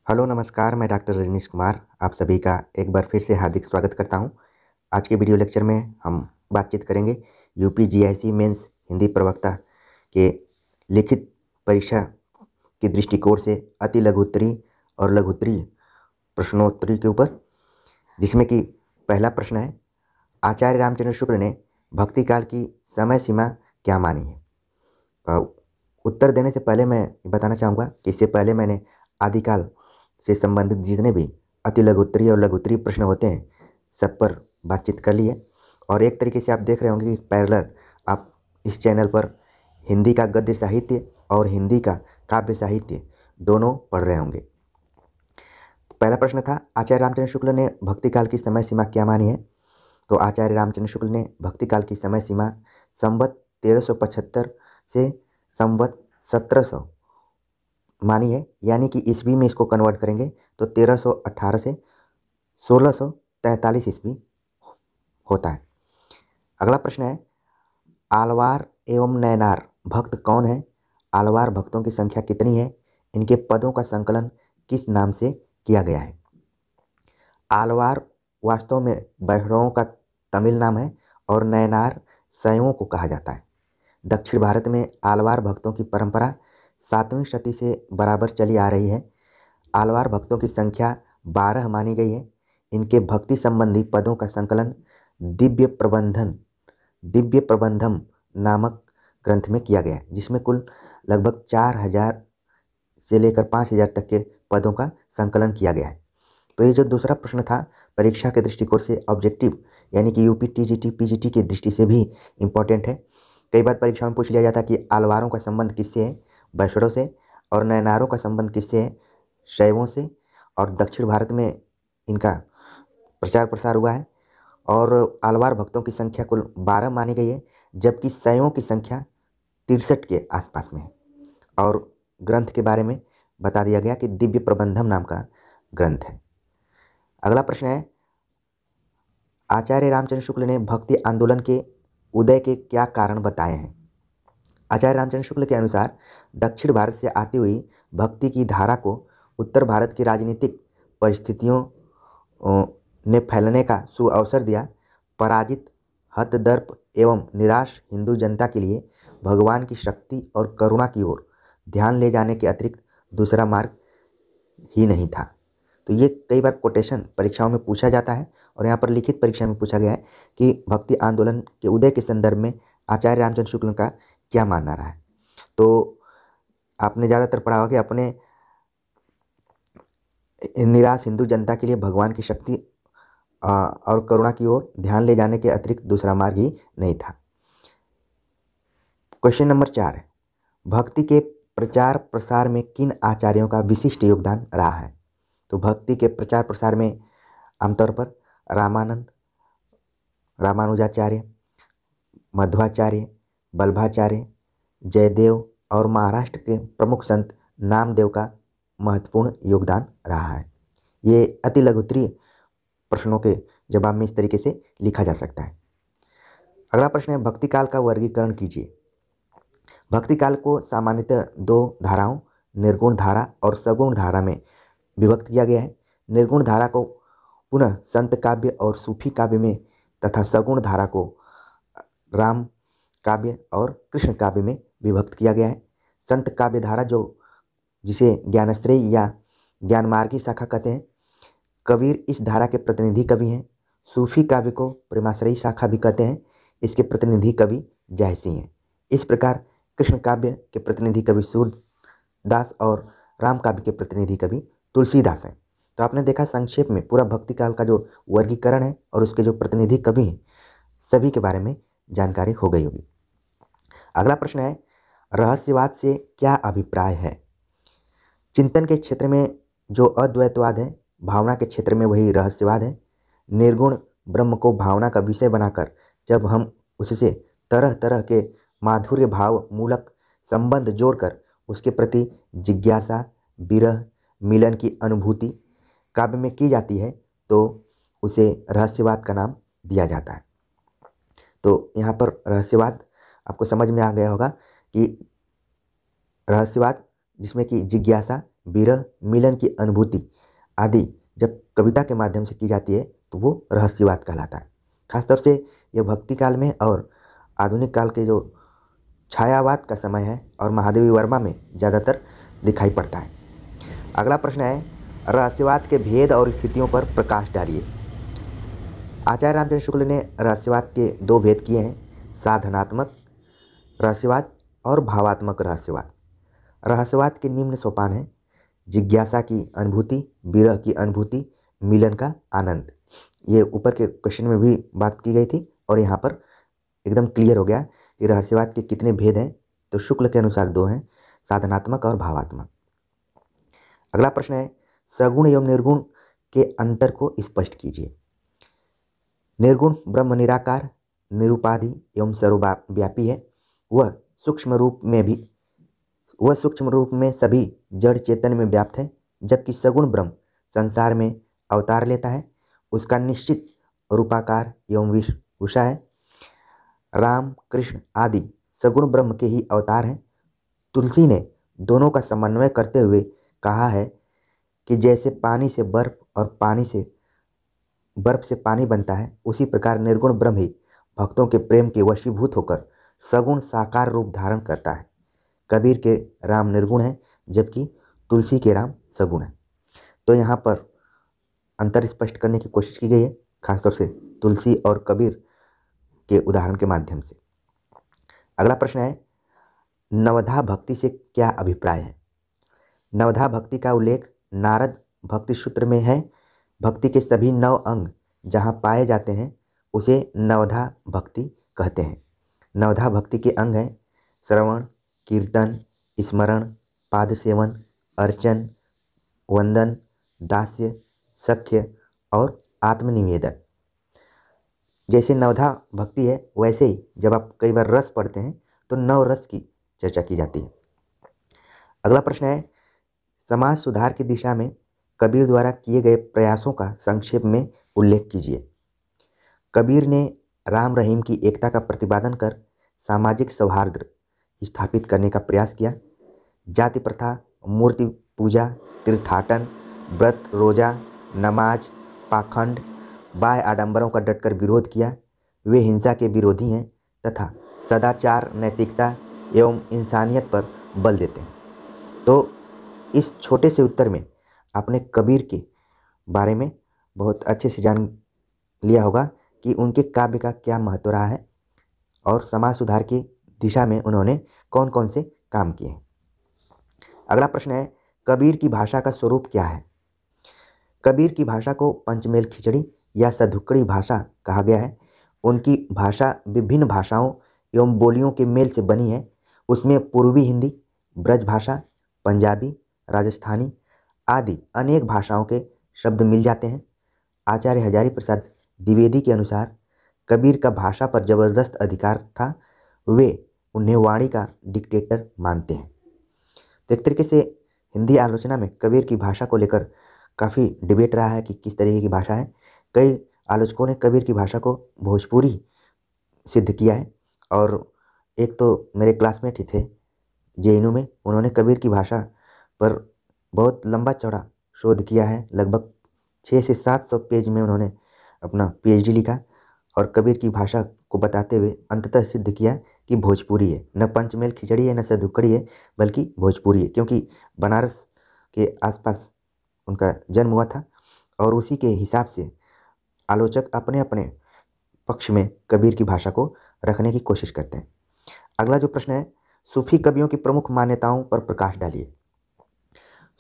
Hello नमस्कार, मैं doctor Rajneesh Kumar आप सभी का एक बार फिर से हार्दिक स्वागत करता हूं। आज के वीडियो लेक्चर में हम बातचीत करेंगे यूपी जीआईसी मेंस हिंदी प्रवक्ता के लिखित परीक्षा के दृष्टिकोण से अति लघु उत्तरीय और लघु उत्तरीय प्रश्नोत्तरी के ऊपर, जिसमें कि पहला प्रश्न है, आचार्य रामचंद्र शुक्ल ने भक्ति काल की समय सीमा क्या मानी है। उत्तर देने से पहले मैं बताना चाहूँगा कि इससे पहले मैंने आदिकाल से संबंधित जितने भी अति लघु उत्तरीय और लघु उत्तरीय प्रश्न होते हैं सब पर बातचीत कर ली है। और एक तरीके से आप देख रहे होंगे कि पैरेलल आप इस चैनल पर हिंदी का गद्य साहित्य और हिंदी का काव्य साहित्य दोनों पढ़ रहे होंगे। पहला प्रश्न था, आचार्य रामचंद्र शुक्ल ने भक्ति काल की समय सीमा क्या मानी है। तो आचार्य रामचंद्र शुक्ल ने भक्ति काल की समय सीमा संवत 1375 से संवत 1700 मानी है, यानी कि ईस्वी में इसको कन्वर्ट करेंगे तो 1318 से 1643 ईस्वी होता है। अगला प्रश्न है, आलवार एवं नैनार भक्त कौन है। आलवार भक्तों की संख्या कितनी है, इनके पदों का संकलन किस नाम से किया गया है। आलवार वास्तव में वैष्णवों का तमिल नाम है और नैनार शैवों को कहा जाता है। दक्षिण भारत में आलवार भक्तों की परंपरा 7वीं शती से बराबर चली आ रही है। आलवार भक्तों की संख्या 12 मानी गई है। इनके भक्ति संबंधी पदों का संकलन दिव्य प्रबंधम नामक ग्रंथ में किया गया है, जिसमें कुल लगभग 4000 से लेकर 5000 तक के पदों का संकलन किया गया है। तो ये जो दूसरा प्रश्न था परीक्षा के दृष्टिकोण से ऑब्जेक्टिव यानी कि यूपी टीजीटी पीजीटी की दृष्टि से भी इम्पोर्टेंट है। कई बार परीक्षा में पूछ लिया जाता है कि आलवारों का संबंध किससे है, वैष्णव से, और नैनारों का संबंध किससे है, शैवों से। और दक्षिण भारत में इनका प्रचार प्रसार हुआ है और आलवार भक्तों की संख्या कुल 12 मानी गई है, जबकि शैवों की संख्या 63 के आसपास में है। और ग्रंथ के बारे में बता दिया गया कि दिव्य प्रबंधम नाम का ग्रंथ है। अगला प्रश्न है, आचार्य रामचंद्र शुक्ल ने भक्ति आंदोलन के उदय के क्या कारण बताए हैं। आचार्य रामचंद्र शुक्ल के अनुसार दक्षिण भारत से आती हुई भक्ति की धारा को उत्तर भारत की राजनीतिक परिस्थितियों ने फैलने का सुअवसर दिया। पराजित, हतदर्प एवं निराश हिंदू जनता के लिए भगवान की शक्ति और करुणा की ओर ध्यान ले जाने के अतिरिक्त दूसरा मार्ग ही नहीं था। तो ये कई बार कोटेशन परीक्षाओं में पूछा जाता है और यहाँ पर लिखित परीक्षा में पूछा गया है कि भक्ति आंदोलन के उदय के संदर्भ में आचार्य रामचंद्र शुक्ल का क्या मानना रहा है। तो आपने ज़्यादातर पढ़ा होगा कि अपने निराश हिंदू जनता के लिए भगवान की शक्ति और करुणा की ओर ध्यान ले जाने के अतिरिक्त दूसरा मार्ग ही नहीं था। क्वेश्चन नंबर 4 है, भक्ति के प्रचार प्रसार में किन आचार्यों का विशिष्ट योगदान रहा है। तो भक्ति के प्रचार प्रसार में आमतौर पर रामानंद, रामानुजाचार्य, मध्वाचार्य, बल्भाचार्य, जयदेव और महाराष्ट्र के प्रमुख संत नामदेव का महत्वपूर्ण योगदान रहा है। ये अति लघु उत्तरीय प्रश्नों के जवाब में इस तरीके से लिखा जा सकता है। अगला प्रश्न है, भक्ति काल का वर्गीकरण कीजिए। भक्ति काल को सामान्यतः 2 धाराओं निर्गुण धारा और सगुण धारा में विभक्त किया गया है। निर्गुण धारा को पुनः संत काव्य और सूफी काव्य में तथा सगुण धारा को राम काव्य और कृष्ण काव्य में विभक्त किया गया है। संत काव्य धारा जिसे ज्ञानश्रेय या ज्ञानमार्गी शाखा कहते हैं, कबीर इस धारा के प्रतिनिधि कवि हैं। सूफी काव्य को प्रेमाश्रयी शाखा भी कहते हैं, इसके प्रतिनिधि कवि जायसी हैं। इस प्रकार कृष्ण काव्य के प्रतिनिधि कवि सूरदास और राम काव्य के प्रतिनिधि कवि तुलसीदास हैं। तो आपने देखा संक्षेप में पूरा भक्ति काल का जो वर्गीकरण है और उसके जो प्रतिनिधि कवि हैं सभी के बारे में जानकारी हो गई होगी। अगला प्रश्न है, रहस्यवाद से क्या अभिप्राय है। चिंतन के क्षेत्र में जो अद्वैतवाद है, भावना के क्षेत्र में वही रहस्यवाद है। निर्गुण ब्रह्म को भावना का विषय बनाकर जब हम उससे तरह तरह के माधुर्य भाव मूलक संबंध जोड़कर उसके प्रति जिज्ञासा, विरह, मिलन की अनुभूति काव्य में की जाती है तो उसे रहस्यवाद का नाम दिया जाता है। तो यहाँ पर रहस्यवाद आपको समझ में आ गया होगा कि रहस्यवाद जिसमें कि जिज्ञासा, विरह, मिलन की अनुभूति आदि जब कविता के माध्यम से की जाती है तो वो रहस्यवाद कहलाता है। खासतौर से यह भक्ति काल में और आधुनिक काल के जो छायावाद का समय है और महादेवी वर्मा में ज़्यादातर दिखाई पड़ता है। अगला प्रश्न है, रहस्यवाद के भेद और स्थितियों पर प्रकाश डालिए। आचार्य रामचंद्र शुक्ल ने रहस्यवाद के दो भेद किए हैं, साधनात्मक रहस्यवाद और भावात्मक रहस्यवाद। रहस्यवाद के निम्न सोपान हैं, जिज्ञासा की अनुभूति, विरह की अनुभूति, मिलन का आनंद। ये ऊपर के क्वेश्चन में भी बात की गई थी और यहाँ पर एकदम क्लियर हो गया कि रहस्यवाद के कितने भेद हैं। तो शुक्ल के अनुसार दो हैं, साधनात्मक और भावात्मक। अगला प्रश्न है, सगुण एवं निर्गुण के अंतर को स्पष्ट कीजिए। निर्गुण ब्रह्म निराकार, निरुपाधि एवं सर्वव्यापी है। वह सूक्ष्म रूप में सभी जड़ चेतन में व्याप्त है, जबकि सगुण ब्रह्म संसार में अवतार लेता है। उसका निश्चित रूपाकार एवं विषय है। राम, कृष्ण आदि सगुण ब्रह्म के ही अवतार हैं। तुलसी ने दोनों का समन्वय करते हुए कहा है कि जैसे पानी से बर्फ और बर्फ से पानी बनता है, उसी प्रकार निर्गुण ब्रह्म ही भक्तों के प्रेम के वशीभूत होकर सगुण साकार रूप धारण करता है। कबीर के राम निर्गुण है, जबकि तुलसी के राम सगुण है। तो यहाँ पर अंतर स्पष्ट करने की कोशिश की गई है, खासतौर से तुलसी और कबीर के उदाहरण के माध्यम से। अगला प्रश्न है, नवधा भक्ति से क्या अभिप्राय है। नवधा भक्ति का उल्लेख नारद भक्ति सूत्र में है। भक्ति के सभी 9 अंग जहाँ पाए जाते हैं उसे नवधा भक्ति कहते हैं। नवधा भक्ति के अंग हैं श्रवण, कीर्तन, स्मरण, पाद सेवन, अर्चन, वंदन, दास्य, सख्य और आत्मनिवेदन। जैसे नवधा भक्ति है, वैसे ही जब आप कई बार रस पढ़ते हैं तो नव रस की चर्चा की जाती है। अगला प्रश्न है, समाज सुधार की दिशा में कबीर द्वारा किए गए प्रयासों का संक्षेप में उल्लेख कीजिए। कबीर ने राम रहीम की एकता का प्रतिपादन कर सामाजिक सौहार्द स्थापित करने का प्रयास किया। जाति प्रथा, मूर्ति पूजा, तीर्थाटन, व्रत, रोजा, नमाज, पाखंड, बाह्य आडंबरों का डटकर विरोध किया। वे हिंसा के विरोधी हैं तथा सदाचार, नैतिकता एवं इंसानियत पर बल देते हैं। तो इस छोटे से उत्तर में आपने कबीर के बारे में बहुत अच्छे से जान लिया होगा कि उनके काव्य का क्या महत्व रहा है और समाज सुधार की दिशा में उन्होंने कौन कौन से काम किए हैं। अगला प्रश्न है, कबीर की भाषा का स्वरूप क्या है। कबीर की भाषा को पंचमेल खिचड़ी या सधुकड़ी भाषा कहा गया है। उनकी भाषा विभिन्न भाषाओं एवं बोलियों के मेल से बनी है। उसमें पूर्वी हिंदी, ब्रज भाषा, पंजाबी, राजस्थानी आदि अनेक भाषाओं के शब्द मिल जाते हैं। आचार्य हजारी प्रसाद द्विवेदी के अनुसार कबीर का भाषा पर जबरदस्त अधिकार था। वे उन्हें वाणी का डिक्टेटर मानते हैं। तो एक तरीके से हिंदी आलोचना में कबीर की भाषा को लेकर काफ़ी डिबेट रहा है कि किस तरीके की भाषा है। कई आलोचकों ने कबीर की भाषा को भोजपुरी सिद्ध किया है और एक तो मेरे क्लासमेट ही थे जेएनयू में, उन्होंने कबीर की भाषा पर बहुत लंबा चौड़ा शोध किया है। लगभग 600 से 700 पेज में उन्होंने अपना पीएचडी लिखा और कबीर की भाषा को बताते हुए अंततः सिद्ध किया कि भोजपुरी है, न पंचमेल खिचड़ी है, न सधुकड़ी है, बल्कि भोजपुरी है। क्योंकि बनारस के आसपास उनका जन्म हुआ था और उसी के हिसाब से आलोचक अपने अपने पक्ष में कबीर की भाषा को रखने की कोशिश करते हैं। अगला जो प्रश्न है, सूफी कवियों की प्रमुख मान्यताओं पर प्रकाश डालिए।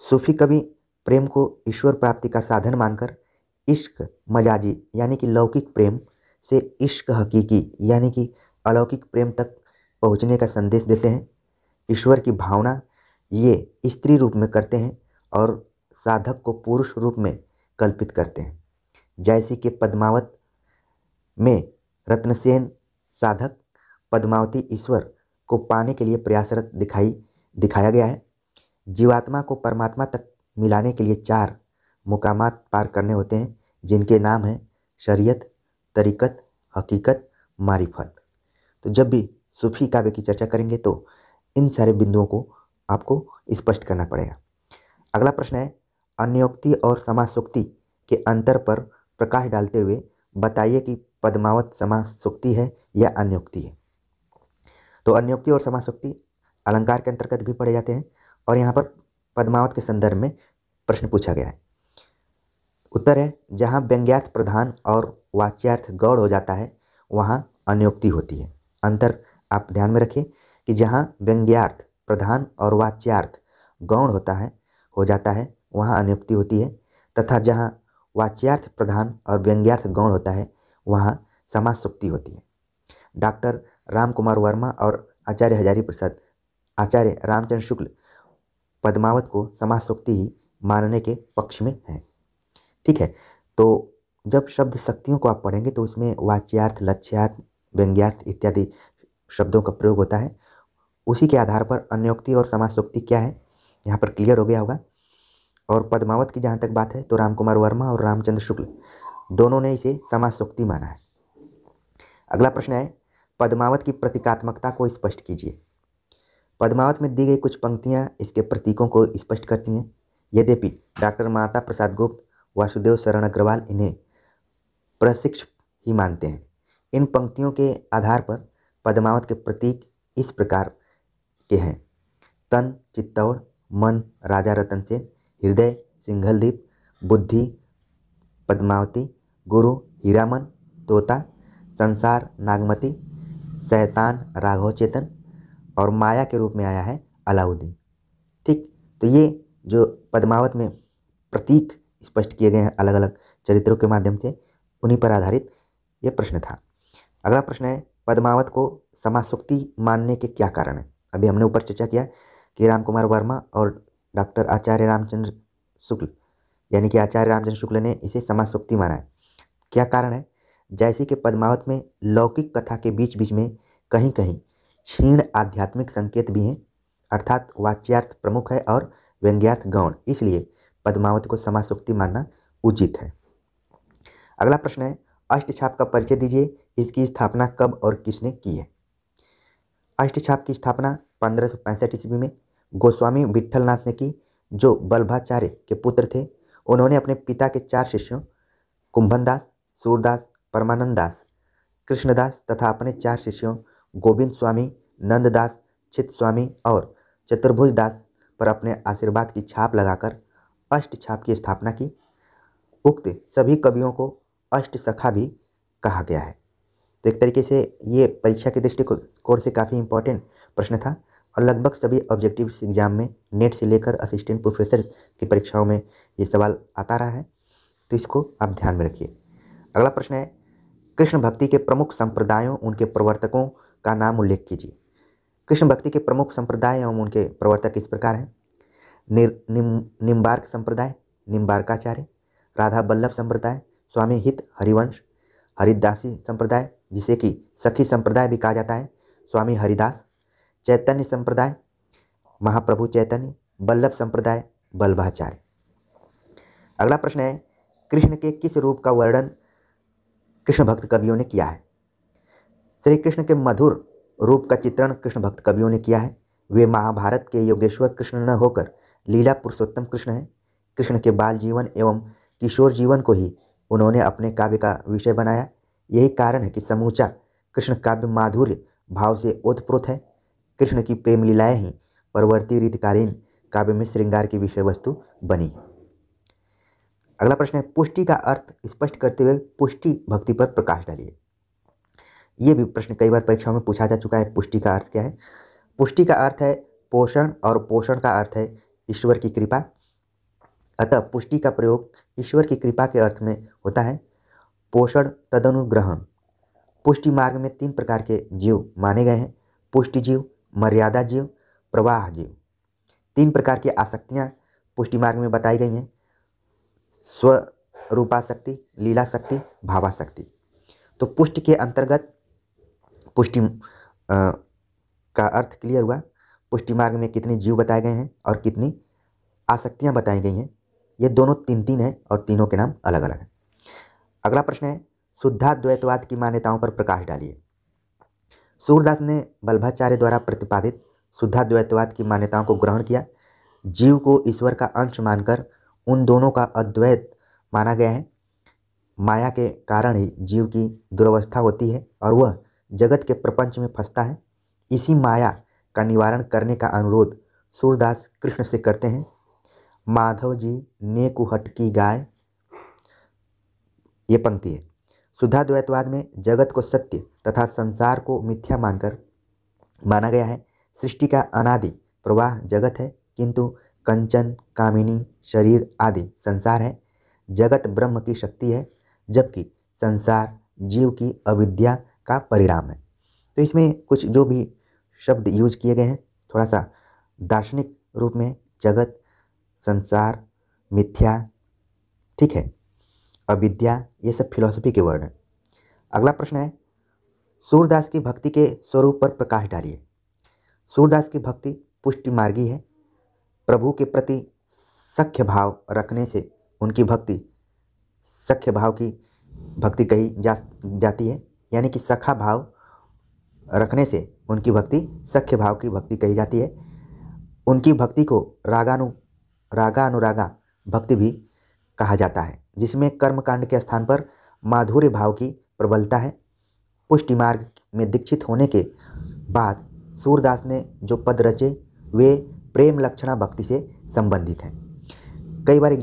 सूफी कवि प्रेम को ईश्वर प्राप्ति का साधन मानकर इश्क मजाजी यानी कि लौकिक प्रेम से इश्क हकीकी यानी कि अलौकिक प्रेम तक पहुँचने का संदेश देते हैं। ईश्वर की भावना ये स्त्री रूप में करते हैं और साधक को पुरुष रूप में कल्पित करते हैं। जैसे कि पद्मावत में रत्नसेन साधक पद्मावती ईश्वर को पाने के लिए प्रयासरत दिखाया गया है। जीवात्मा को परमात्मा तक मिलाने के लिए 4 मुकामात पार करने होते हैं, जिनके नाम हैं शरीयत, तरीकत, हकीकत, मारिफत। तो जब भी सूफी काव्य की चर्चा करेंगे तो इन सारे बिंदुओं को आपको स्पष्ट करना पड़ेगा। अगला प्रश्न है, अन्योक्ति और समासोक्ति के अंतर पर प्रकाश डालते हुए बताइए कि पद्मावत समासोक्ति है या अन्योक्ति है। तो अन्योक्ति और समासोक्ति अलंकार के अंतर्गत भी पढ़े जाते हैं और यहाँ पर पद्मावत के संदर्भ में प्रश्न पूछा गया है। उत्तर है, जहाँ व्यंग्यार्थ प्रधान और वाच्यार्थ गौड़ हो जाता है वहाँ अन्योक्ति होती है। अंतर आप ध्यान में रखिए कि जहाँ व्यंग्यार्थ प्रधान और वाच्यार्थ गौण हो जाता है वहाँ अन्योक्ति होती है, तथा जहाँ वाच्यार्थ प्रधान और व्यंग्यार्थ गौण होता है वहाँ समासोक्ति होती है। डॉक्टर राम कुमार वर्मा और आचार्य हजारी प्रसाद, आचार्य रामचंद्र शुक्ल पद्मावत को समासोक्ति ही मानने के पक्ष में हैं। ठीक है, तो जब शब्द शक्तियों को आप पढ़ेंगे तो उसमें वाच्यार्थ, लक्ष्यार्थ, व्यंग्यार्थ इत्यादि शब्दों का प्रयोग होता है। उसी के आधार पर अन्योक्ति और समासोक्ति क्या है यहाँ पर क्लियर हो गया होगा। और पद्मावत की जहाँ तक बात है तो राम कुमार वर्मा और रामचंद्र शुक्ल दोनों ने इसे समासोक्ति माना है। अगला प्रश्न है, पद्मावत की प्रतीकात्मकता को स्पष्ट कीजिए। पद्मावत में दी गई कुछ पंक्तियाँ इसके प्रतीकों को स्पष्ट करती हैं। यद्यपि डॉक्टर माता प्रसाद गुप्त, वासुदेव शरण अग्रवाल इन्हें प्रशिक्ष ही मानते हैं। इन पंक्तियों के आधार पर पद्मावत के प्रतीक इस प्रकार के हैं: तन चित्तौड़, मन राजा रतन सेन, हृदय सिंघलदीप, बुद्धि पद्मावती, गुरु हीरामन, तोता संसार नागमती, शैतान राघव चेतन और माया के रूप में आया है अलाउद्दीन। ठीक, तो ये जो पद्मावत में प्रतीक स्पष्ट किए गए हैं अलग अलग चरित्रों के माध्यम से, उन्हीं पर आधारित ये प्रश्न था। अगला प्रश्न है, पद्मावत को समासोक्ति मानने के क्या कारण हैं। अभी हमने ऊपर चर्चा किया कि राम कुमार वर्मा और डॉक्टर आचार्य रामचंद्र शुक्ल यानी कि आचार्य रामचंद्र शुक्ल ने इसे समासोक्ति माना है। क्या कारण है? जैसे कि पद्मावत में लौकिक कथा के बीच बीच में कहीं कहीं क्षीण आध्यात्मिक संकेत भी हैं, अर्थात वाच्यार्थ प्रमुख है और व्यंग्यार्थ गौण, इसलिए पद्मावत को समासोक्ति मानना उचित है। अगला प्रश्न है, अष्टछाप का परिचय दीजिए। इसकी स्थापना कब और किसने की है? अष्टछाप की स्थापना 1565 ईस्वी में गोस्वामी विट्ठलनाथ ने की, जो बल्भाचार्य के पुत्र थे। उन्होंने अपने पिता के 4 शिष्यों कुंभनदास, सूरदास, परमानंद दास, कृष्णदास तथा अपने 4 शिष्यों गोविंद स्वामी, नंददास, चित स्वामी और चतुर्भुज दास पर अपने आशीर्वाद की छाप लगाकर अष्टछाप की स्थापना की। उक्त सभी कवियों को अष्टसखा भी कहा गया है। तो एक तरीके से ये परीक्षा के दृष्टिकोण से काफ़ी इंपॉर्टेंट प्रश्न था और लगभग सभी ऑब्जेक्टिव एग्जाम में नेट से लेकर असिस्टेंट प्रोफेसर की परीक्षाओं में ये सवाल आता रहा है, तो इसको आप ध्यान में रखिए। अगला प्रश्न है, कृष्ण भक्ति के प्रमुख संप्रदायों उनके प्रवर्तकों का नाम उल्लेख कीजिए। कृष्ण भक्ति के प्रमुख संप्रदाय एवं उनके प्रवर्तक इस प्रकार हैं: निम्बार्क संप्रदाय, निम्बार्काचार्य; राधा बल्लभ संप्रदाय, स्वामी हित हरिवंश; हरिदासी संप्रदाय जिसे कि सखी संप्रदाय भी कहा जाता है, स्वामी हरिदास; चैतन्य संप्रदाय, महाप्रभु चैतन्य; बल्लभ संप्रदाय, बल्लभाचार्य। अगला प्रश्न है, कृष्ण के किस रूप का वर्णन कृष्ण भक्त कवियों ने किया है? श्री कृष्ण के मधुर रूप का चित्रण कृष्ण भक्त कवियों ने किया है। वे महाभारत के योगेश्वर कृष्ण न होकर लीला पुरुषोत्तम कृष्ण हैं। कृष्ण के बाल जीवन एवं किशोर जीवन को ही उन्होंने अपने काव्य का विषय बनाया। यही कारण है कि समूचा कृष्ण काव्य माधुर्य भाव से ओतप्रोत है। कृष्ण की प्रेम लीलाएं ही परवर्ती रीतिकालीन काव्य में श्रृंगार की विषय वस्तु बनी। अगला प्रश्न है, पुष्टि का अर्थ स्पष्ट करते हुए पुष्टि भक्ति पर प्रकाश डालिए। ये भी प्रश्न कई बार परीक्षाओं में पूछा जा चुका है। पुष्टि का अर्थ क्या है? पुष्टि का अर्थ है पोषण और पोषण का अर्थ है ईश्वर की कृपा। अतः पुष्टि का प्रयोग ईश्वर की कृपा के अर्थ में होता है। पोषण तदनुग्रहण। पुष्टि मार्ग में 3 प्रकार के जीव माने गए हैं: पुष्टि जीव, मर्यादा जीव, प्रवाह जीव। 3 प्रकार की आसक्तियाँ पुष्टि मार्ग में बताई गई हैं: स्वरूपासक्ति, लीलाशक्ति, भावाशक्ति। तो पुष्टि के अंतर्गत पुष्टि का अर्थ क्लियर हुआ। पुष्टि मार्ग में कितने जीव बताए गए हैं और कितनी आसक्तियाँ बताई गई हैं। ये दोनों 3 हैं और तीनों के नाम अलग अलग हैं। अगला प्रश्न है, शुद्धाद्वैतवाद की मान्यताओं पर प्रकाश डालिए। सूरदास ने बल्भाचार्य द्वारा प्रतिपादित शुद्धाद्वैतवाद की मान्यताओं को ग्रहण किया। जीव को ईश्वर का अंश मानकर उन दोनों का अद्वैत माना गया है। माया के कारण ही जीव की दुर्वस्था होती है और वह जगत के प्रपंच में फंसता है। इसी माया का निवारण करने का अनुरोध सूरदास कृष्ण से करते हैं। माधव जी ने कुहट की गाय, ये पंक्ति है। शुद्धाद्वैतवाद में जगत को सत्य तथा संसार को मिथ्या मानकर माना गया है। सृष्टि का अनादि प्रवाह जगत है, किंतु कंचन, कामिनी, शरीर आदि संसार है। जगत ब्रह्म की शक्ति है, जबकि संसार जीव की अविद्या का परिणाम है। तो इसमें कुछ जो भी शब्द यूज किए गए हैं थोड़ा सा दार्शनिक रूप में, जगत, संसार, मिथ्या, ठीक है, अविद्या, ये सब फिलॉसफी के वर्ड हैं। अगला प्रश्न है, सूरदास की भक्ति के स्वरूप पर प्रकाश डालिए। सूरदास की भक्ति पुष्टि मार्गी है। प्रभु के प्रति सख्य भाव रखने से उनकी भक्ति सख्य भाव की भक्ति कही जाती है, यानी कि सखा भाव रखने से उनकी भक्ति सख्य भाव की भक्ति कही जाती है। उनकी भक्ति को रागा अनुरागा भक्ति भी कहा जाता है, जिसमें कर्मकांड के स्थान पर माधुर्य भाव की प्रबलता है। पुष्टि मार्ग में दीक्षित होने के बाद सूरदास ने जो पद रचे वे प्रेम लक्षणा भक्ति से संबंधित हैं। कई बार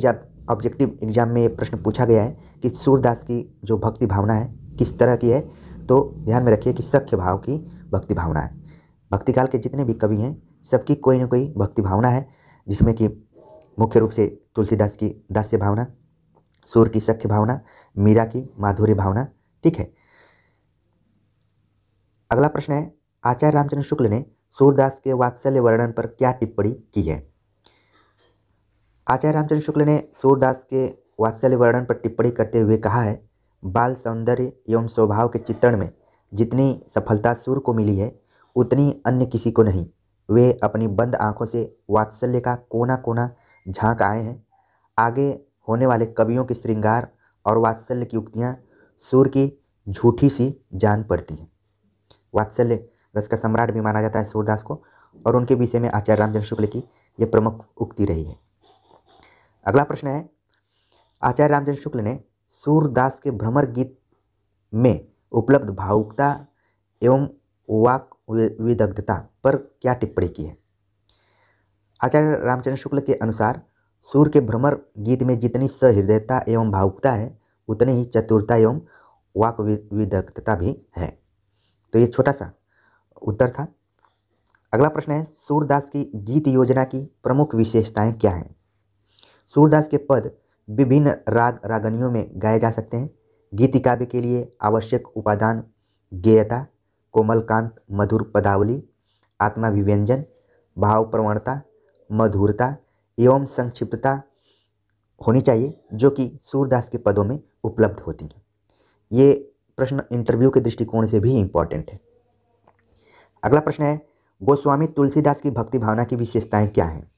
ऑब्जेक्टिव एग्जाम में ये प्रश्न पूछा गया है कि सूरदास की जो भक्ति भावना है किस तरह की है, तो ध्यान में रखिए कि सख्य भाव की भक्ति भावना है। भक्ति काल के जितने भी कवि हैं सबकी कोई ना कोई भक्ति भावना है, जिसमें कि मुख्य रूप से तुलसीदास की दास्य भावना, सूर की सख्य भावना, मीरा की माधुर्य भावना, ठीक है। अगला प्रश्न है, आचार्य रामचंद्र शुक्ल ने सूरदास के वात्सल्य वर्णन पर क्या टिप्पणी की है। आचार्य रामचंद्र शुक्ल ने सूरदास के वात्सल्य वर्णन पर टिप्पणी करते हुए कहा है, बाल सौंदर्य एवं स्वभाव के चित्रण में जितनी सफलता सूर को मिली है उतनी अन्य किसी को नहीं। वे अपनी बंद आंखों से वात्सल्य का कोना कोना झांक आए हैं। आगे होने वाले कवियों के श्रृंगार और वात्सल्य की उक्तियां सूर की झूठी सी जान पड़ती हैं। वात्सल्य रस का सम्राट भी माना जाता है सूरदास को, और उनके विषय में आचार्य रामचंद्र शुक्ल की यह प्रमुख उक्ति रही है। अगला प्रश्न है, आचार्य रामचंद्र शुक्ल ने सूरदास के भ्रमर गीत में उपलब्ध भावुकता एवं वाक विदग्धता पर क्या टिप्पणी की है। आचार्य रामचंद्र शुक्ल के अनुसार सूर के भ्रमर गीत में जितनी सहृदयता एवं भावुकता है उतनी ही चतुरता एवं वाक विदग्धता भी है। तो ये छोटा सा उत्तर था। अगला प्रश्न है, सूरदास की गीत योजना की प्रमुख विशेषताएं क्या हैं। सूरदास के पद विभिन्न राग रागनियों में गाए जा सकते हैं। गीति काव्य के लिए आवश्यक उपादान गेयता, कोमलकांत मधुर पदावली, आत्माभिव्यंजन, भाव प्रवणता, मधुरता एवं संक्षिप्तता होनी चाहिए, जो कि सूरदास के पदों में उपलब्ध होती हैं। ये प्रश्न इंटरव्यू के दृष्टिकोण से भी इम्पॉर्टेंट है। अगला प्रश्न है, गोस्वामी तुलसीदास की भक्ति भावना की विशेषताएं क्या हैं।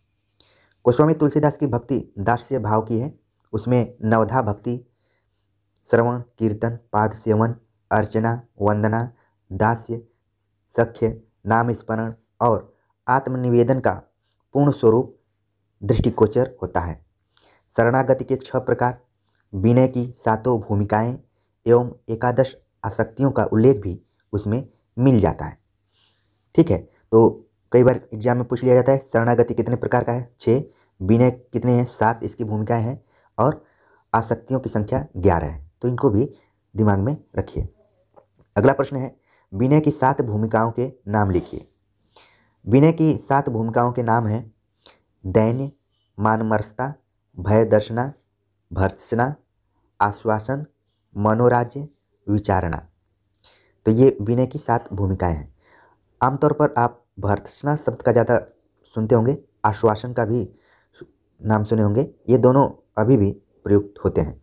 गोस्वामी तुलसीदास की भक्ति दास्य भाव की है। उसमें नवधा भक्ति, श्रवण, कीर्तन, पाद सेवन, अर्चना, वंदना, दास्य, सख्य, नाम स्मरण और आत्मनिवेदन का पूर्ण स्वरूप दृष्टिगोचर होता है। शरणागति के 6 प्रकार, विनय की 7 भूमिकाएं एवं 11 आसक्तियों का उल्लेख भी उसमें मिल जाता है, ठीक है। तो कई बार एग्जाम में पूछ लिया जाता है शरणागति कितने प्रकार का है, 6, विनय कितने हैं, 7 इसकी भूमिकाएं हैं, और आसक्तियों की संख्या 11 है। तो इनको भी दिमाग में रखिए। अगला प्रश्न है, विनय की 7 भूमिकाओं के नाम लिखिए। विनय की 7 भूमिकाओं के नाम हैं दैन्य, मानमरसता, भय दर्शना, भर्त्सना, आश्वासन, मनोराज्य, विचारणा। तो ये विनय की 7 भूमिकाएं हैं। आमतौर पर आप भर्त्सना शब्द का ज़्यादा सुनते होंगे, आश्वासन का भी नाम सुने होंगे, ये दोनों अभी भी प्रयुक्त होते हैं।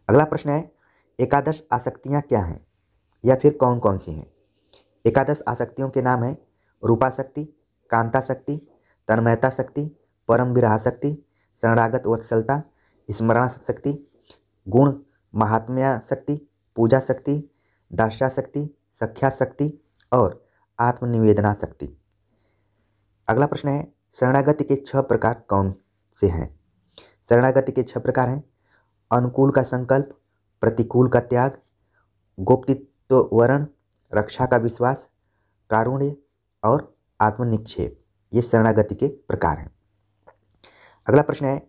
अगला प्रश्न है, 11 आसक्तियाँ क्या हैं या फिर कौन कौन सी हैं। 11 आसक्तियों के नाम हैं रूपासक्ति, कांताशक्ति, तन्मयता शक्ति, परम विरह शक्ति, शरणागत वत्सलता, स्मरण शक्ति, गुण महात्म्य शक्ति, पूजा शक्ति, दार्शा शक्ति, सख्या शक्ति और आत्मनिवेदना शक्ति। अगला प्रश्न है, शरणागति के 6 प्रकार कौन से हैं? शरणागति के 6 प्रकार हैं: अनुकूल का संकल्प, प्रतिकूल का त्याग, गोप्तित्व वरण, रक्षा का विश्वास, कारुण्य और आत्मनिक्षेप। ये शरणागति के प्रकार हैं। अगला प्रश्न है,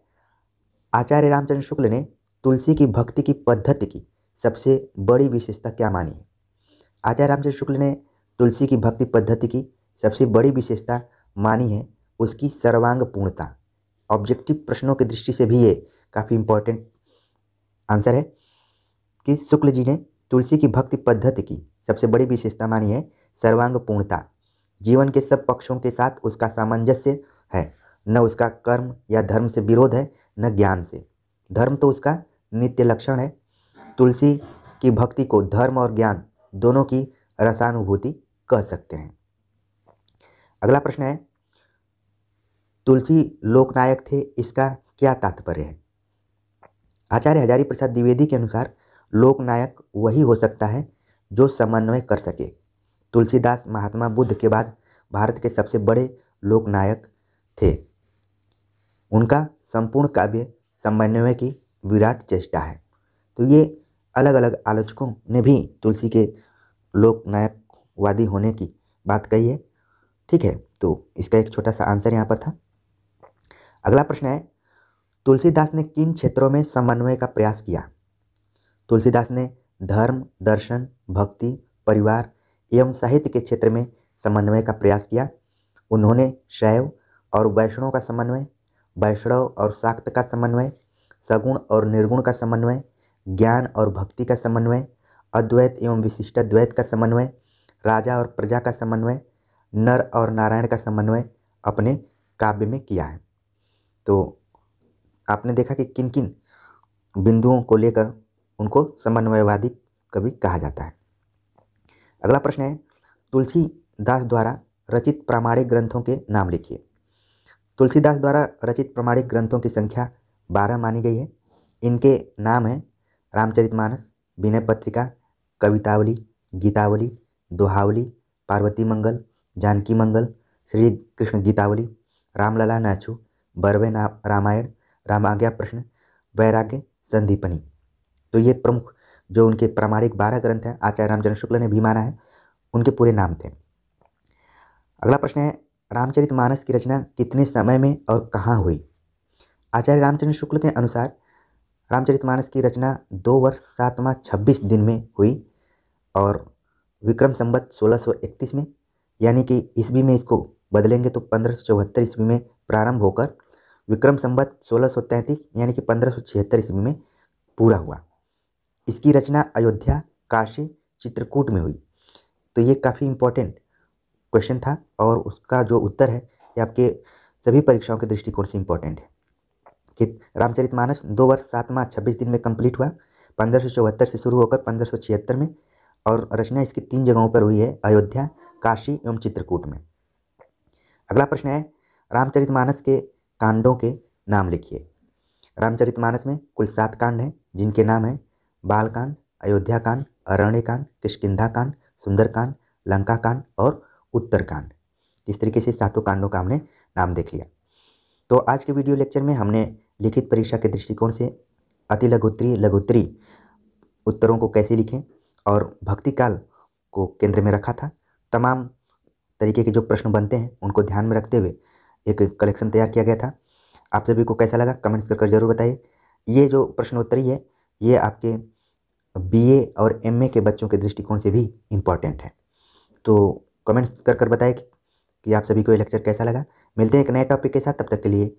आचार्य रामचंद्र शुक्ल ने तुलसी की भक्ति की पद्धति की सबसे बड़ी विशेषता क्या मानी है? आचार्य रामचंद्र शुक्ल ने तुलसी की भक्ति पद्धति की सबसे बड़ी विशेषता मानी है उसकी सर्वांग पूर्णता। ऑब्जेक्टिव प्रश्नों की दृष्टि से भी ये काफ़ी इंपॉर्टेंट आंसर है कि शुक्ल जी ने तुलसी की भक्ति पद्धति की सबसे बड़ी विशेषता मानी है सर्वांग पूर्णता। जीवन के सब पक्षों के साथ उसका सामंजस्य है, न उसका कर्म या धर्म से विरोध है न ज्ञान से। धर्म तो उसका नित्य लक्षण है। तुलसी की भक्ति को धर्म और ज्ञान दोनों की रसानुभूति कह सकते हैं। अगला प्रश्न है, तुलसी लोकनायक थे, इसका क्या तात्पर्य है? आचार्य हजारी प्रसाद द्विवेदी के अनुसार लोकनायक वही हो सकता है जो समन्वय कर सके। तुलसीदास महात्मा बुद्ध के बाद भारत के सबसे बड़े लोकनायक थे। उनका संपूर्ण काव्य समन्वय की विराट चेष्टा है। तो ये अलग अलग आलोचकों ने भी तुलसी के लोकनायकवादी होने की बात कही है। ठीक है, तो इसका एक छोटा सा आंसर यहाँ पर था। अगला प्रश्न है, तुलसीदास ने किन क्षेत्रों में समन्वय का प्रयास किया? तुलसीदास ने धर्म, दर्शन, भक्ति, परिवार एवं साहित्य के क्षेत्र में समन्वय का प्रयास किया। उन्होंने शैव और वैष्णव का समन्वय, वैष्णव और शाक्त का समन्वय, सगुण और निर्गुण का समन्वय, ज्ञान और भक्ति का समन्वय, अद्वैत एवं विशिष्टाद्वैत का समन्वय, राजा और प्रजा का समन्वय, नर और नारायण का समन्वय अपने काव्य में किया है। तो आपने देखा कि किन किन बिंदुओं को लेकर उनको समन्वयवादी कवि कहा जाता है। अगला प्रश्न है, तुलसीदास द्वारा रचित प्रामाणिक ग्रंथों के नाम लिखिए। तुलसीदास द्वारा रचित प्रामाणिक ग्रंथों की संख्या 12 मानी गई है। इनके नाम हैं रामचरितमानस, विनय पत्रिका, कवितावली, गीतावली, दोहावली, पार्वती मंगल, जानकी मंगल, श्री कृष्ण गीतावली, रामलला नाचू, बरवे रामायण, रामाज्ञा प्रश्न, वैराग्य संदीपनी। तो ये प्रमुख जो उनके प्रामाणिक 12 ग्रंथ हैं, आचार्य रामचंद्र शुक्ल ने भी माना है, उनके पूरे नाम थे। अगला प्रश्न है, रामचरितमानस की रचना कितने समय में और कहाँ हुई? आचार्य रामचंद्र शुक्ल के अनुसार रामचरितमानस की रचना 2 वर्ष 7 माह 26 दिन में हुई और विक्रम संवत 1631 में, यानी कि ईस्वी में इसको बदलेंगे तो 1574 ईस्वी में प्रारंभ होकर विक्रम संवत 1633 यानी कि 1576 ईस्वी में पूरा हुआ। इसकी रचना अयोध्या, काशी, चित्रकूट में हुई। तो ये काफ़ी इम्पोर्टेंट क्वेश्चन था और उसका जो उत्तर है ये आपके सभी परीक्षाओं के दृष्टिकोण से इम्पोर्टेंट है कि रामचरितमानस 2 वर्ष 7 माह 26 दिन में कंप्लीट हुआ, 1574 से शुरू होकर 1576 में, और रचना इसकी 3 जगहों पर हुई है, अयोध्या, काशी एवं चित्रकूट में। अगला प्रश्न है, रामचरितमानस के कांडों के नाम लिखिए। रामचरितमानस में कुल 7 कांड हैं जिनके नाम हैं बालकांड, अयोध्याकांड, अरण्यकांड, किष्किंधाकांड, सुंदरकांड, लंकाकांड और उत्तरकांड। इस तरीके से 7 कांडों का हमने नाम देख लिया। तो आज के वीडियो लेक्चर में हमने लिखित परीक्षा के दृष्टिकोण से अति लघुत्तरीय, लघुत्तरीय उत्तरों को कैसे लिखें और भक्तिकाल को केंद्र में रखा था। तमाम तरीके के जो प्रश्न बनते हैं उनको ध्यान में रखते हुए एक कलेक्शन तैयार किया गया था। आप सभी को कैसा लगा कमेंट्स कर जरूर बताइए। ये जो प्रश्नोत्तरी है ये आपके बीए और एमए के बच्चों के दृष्टिकोण से भी इम्पॉर्टेंट है। तो कमेंट्स कर बताएं कि आप सभी को ये लेक्चर कैसा लगा। मिलते हैं एक नए टॉपिक के साथ, तब तक के लिए